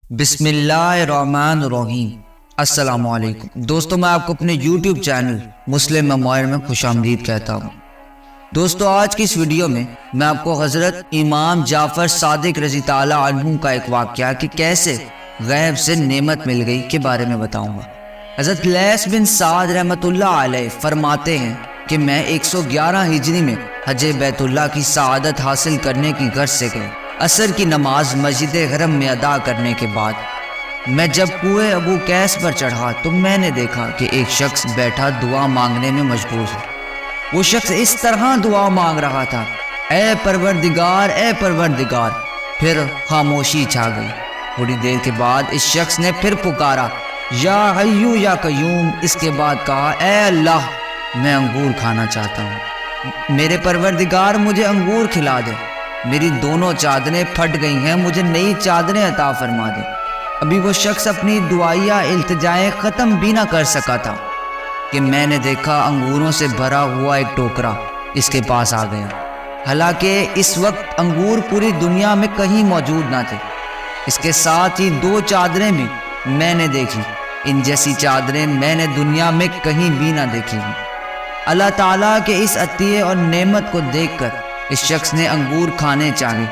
بسم اللہ الرحمن الرحیم۔ السلام علیکم دوستو، میں آپ کو اپنے یوٹیوب چینل مسلم میموائر میں خوش آمدید کہتا ہوں۔ دوستو، آج کی اس ویڈیو میں آپ کو حضرت امام جعفر صادق رضی تعالیٰ عنہ کا ایک واقعہ کہ کیسے غیب سے نعمت مل گئی کے بارے میں بتاؤں گا۔ حضرت لیث بن سعد رحمۃ اللہ علیہ فرماتے ہیں کہ میں 111 ہجری میں حج بیت اللہ کی سعادت حاصل کرنے کی غرض سے گئے۔ عصر کی نماز مسجد حرم میں ادا کرنے کے بعد میں جب کوہ ابو قیس پر چڑھا تو میں نے دیکھا کہ ایک شخص بیٹھا دعا مانگنے میں مشغول ہے۔ وہ شخص اس طرح دعا مانگ رہا تھا، اے پروردگار، اے پروردگار۔ پھر خاموشی چھا گئی۔ تھوڑی دیر کے بعد اس شخص نے پھر پکارا، یا حیو یا قیوم۔ اس کے بعد کہا، اے اللہ، میں انگور کھانا چاہتا ہوں، میرے پروردگار مجھے انگور کھلا دے۔ میری دونوں چادریں پھٹ گئی ہیں، مجھے نئی چادریں عطا فرما دے۔ ابھی وہ شخص اپنی دعائیہ التجائیں ختم بھی نہ کر سکا تھا کہ میں نے دیکھا انگوروں سے بھرا ہوا ایک ٹوکرا اس کے پاس آ گیا۔ حالانکہ اس وقت انگور پوری دنیا میں کہیں موجود نہ تھے۔ اس کے ساتھ ہی 2 چادریں بھی میں نے دیکھی۔ ان جیسی چادریں میں نے دنیا میں کہیں بھی نہ دیکھی ہیں۔ اللہ تعالیٰ کے اس عطیے اور نعمت کو دیکھ کر اس شخص نے انگور کھانے چاہے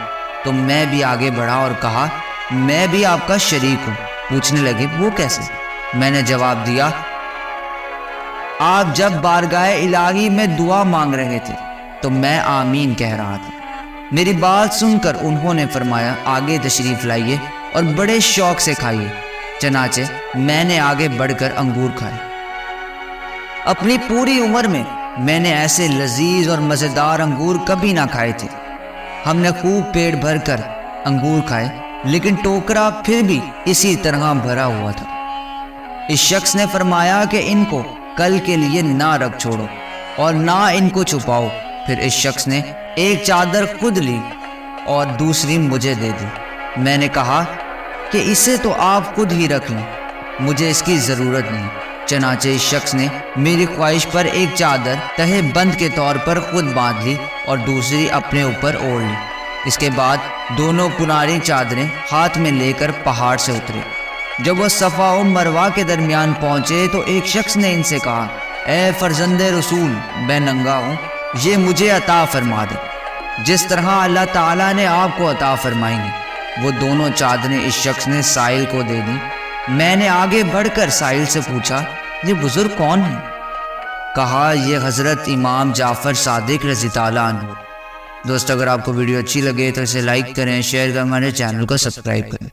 تو میں بھی آگے بڑھا اور کہا، میں بھی آپ کا شریک ہوں۔ پوچھنے لگے، وہ کیسے؟ میں نے جواب دیا، آپ جب بارگاہ الہی میں دعا مانگ رہے تھے تو میں آمین کہہ رہا تھا۔ میری بات سن کر انہوں نے فرمایا، آگے تشریف لائیے اور بڑے شوق سے کھائیے۔ چنانچہ میں نے آگے بڑھ کر انگور کھائے۔ اپنی پوری عمر میں نے ایسے لذیذ اور مزیدار انگور کبھی نہ کھائے تھے۔ ہم نے خوب پیٹ بھر کر انگور کھائے، لیکن ٹوکرا پھر بھی اسی طرح بھرا ہوا تھا۔ اس شخص نے فرمایا کہ ان کو کل کے لیے نہ رکھ چھوڑو اور نہ ان کو چھپاؤ۔ پھر اس شخص نے ایک چادر خود لی اور دوسری مجھے دے دی۔ میں نے کہا کہ اسے تو آپ خود ہی رکھ لیں، مجھے اس کی ضرورت نہیں۔ چنانچہ اس شخص نے میری خواہش پر ایک چادر تہہ بند کے طور پر خود باندھ لی اور دوسری اپنے اوپر اوڑھ لی۔ اس کے بعد دونوں کناری چادریں ہاتھ میں لے کر پہاڑ سے اترے۔ جب وہ صفا و مروہ کے درمیان پہنچے تو ایک شخص نے ان سے کہا، اے فرزند رسول، میں ننگا ہوں، یہ مجھے عطا فرما دے جس طرح اللہ تعالیٰ نے آپ کو عطا فرمائیں گے۔ وہ دونوں چادریں اس شخص نے سائل کو دے دیں۔ میں نے آگے بڑھ کر سائل سے پوچھا، یہ بزرگ کون ہیں؟ کہا، یہ حضرت امام جعفر صادق رضی تعالیٰ عنہ۔ دوست، اگر آپ کو ویڈیو اچھی لگے تو اسے لائک کریں، شیئر کریں، ہمارے چینل کو سبسکرائب کریں۔